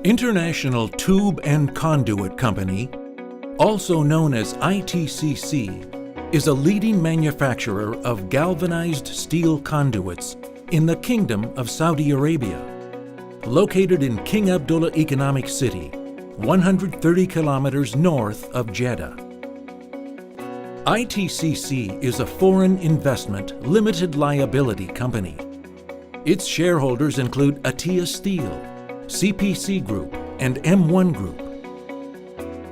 International Tube and Conduit Company, also known as ITCC, is a leading manufacturer of galvanized steel conduits in the Kingdom of Saudi Arabia, located in King Abdullah Economic City, 130 kilometers north of Jeddah. ITCC is a foreign investment limited liability company. Its shareholders include Atiyah Steel, CPC Group, and M1 Group.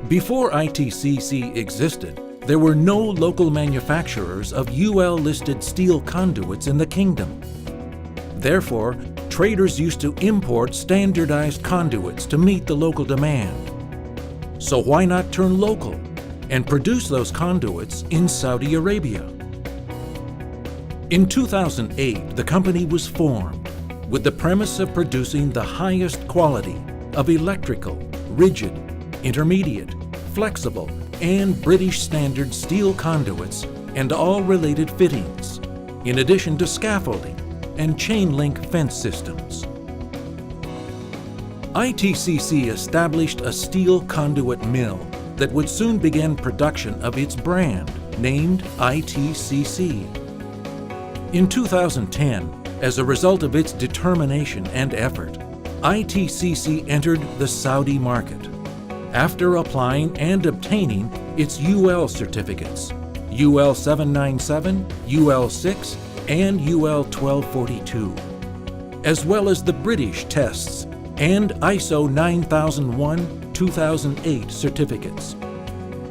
Before ITCC existed, there were no local manufacturers of UL-listed steel conduits in the kingdom. Therefore, traders used to import standardized conduits to meet the local demand. So why not turn local and produce those conduits in Saudi Arabia? In 2008, the company was formed with the premise of producing the highest quality of electrical, rigid, intermediate, flexible, and British standard steel conduits and all related fittings, in addition to scaffolding and chain link fence systems. ITCC established a steel conduit mill that would soon begin production of its brand, named ITCC. In 2010, as a result of its determination and effort, ITCC entered the Saudi market after applying and obtaining its UL certificates, UL 797, UL 6, and UL 1242, as well as the British tests and ISO 9001-2008 certificates,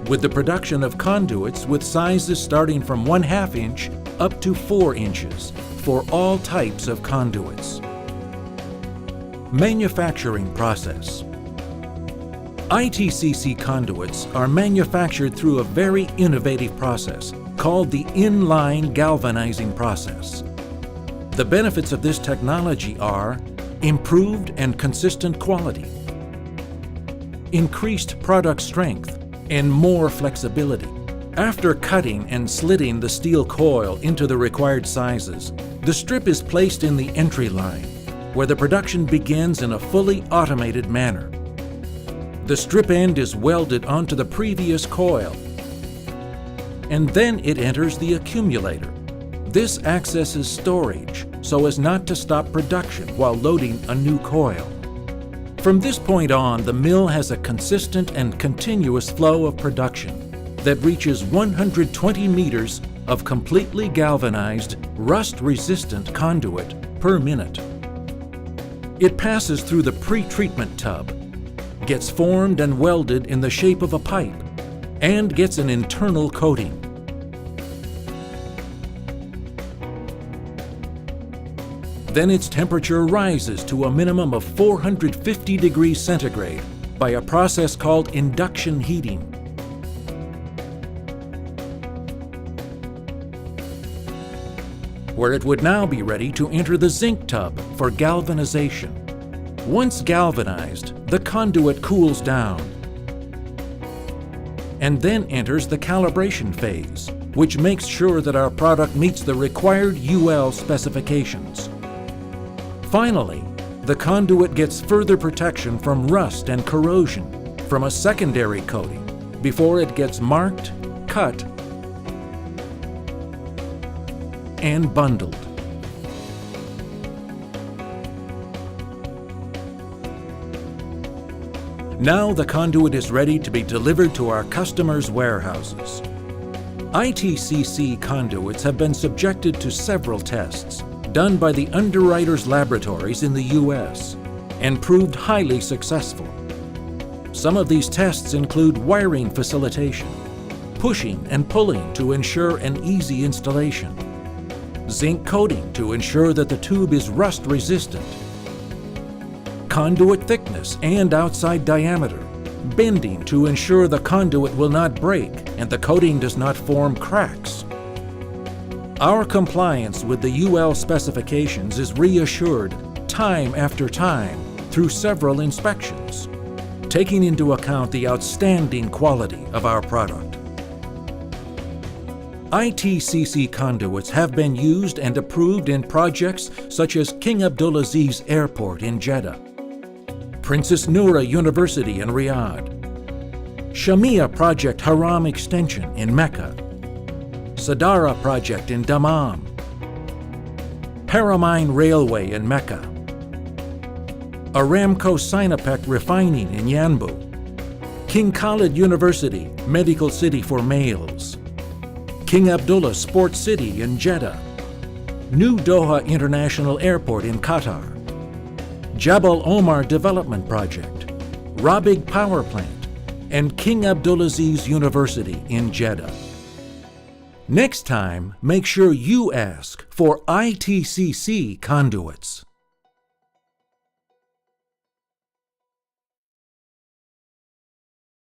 with the production of conduits with sizes starting from 1/2 inch up to 4 inches for all types of conduits. Manufacturing process. ITCC conduits are manufactured through a very innovative process called the inline galvanizing process. The benefits of this technology are improved and consistent quality, increased product strength, and more flexibility. After cutting and slitting the steel coil into the required sizes, the strip is placed in the entry line, where the production begins in a fully automated manner. The strip end is welded onto the previous coil, and then it enters the accumulator. This accesses storage so as not to stop production while loading a new coil. From this point on, the mill has a consistent and continuous flow of production that reaches 120 meters of completely galvanized, rust-resistant conduit per minute. It passes through the pre-treatment tub, gets formed and welded in the shape of a pipe, and gets an internal coating. Then its temperature rises to a minimum of 450 degrees centigrade by a process called induction heating. Where it would now be ready to enter the zinc tub for galvanization. Once galvanized, the conduit cools down and then enters the calibration phase, which makes sure that our product meets the required UL specifications. Finally, the conduit gets further protection from rust and corrosion from a secondary coating before it gets marked, cut, and bundled. Now the conduit is ready to be delivered to our customers' warehouses. ITCC conduits have been subjected to several tests done by the Underwriters Laboratories in the US and proved highly successful. Some of these tests include wiring facilitation, pushing and pulling to ensure an easy installation, zinc coating to ensure that the tube is rust resistant, conduit thickness and outside diameter, bending to ensure the conduit will not break and the coating does not form cracks. Our compliance with the UL specifications is reassured time after time through several inspections, taking into account the outstanding quality of our product. ITCC conduits have been used and approved in projects such as King Abdulaziz Airport in Jeddah, Princess Noura University in Riyadh, Shamia Project Haram Extension in Mecca, Sadara Project in Dammam, Haramain Railway in Mecca, Aramco Sinopec Refining in Yanbu, King Khalid University Medical City for Males, King Abdullah Sports City in Jeddah, New Doha International Airport in Qatar, Jabal Omar Development Project, Rabigh Power Plant, and King Abdulaziz University in Jeddah. Next time, make sure you ask for ITCC conduits.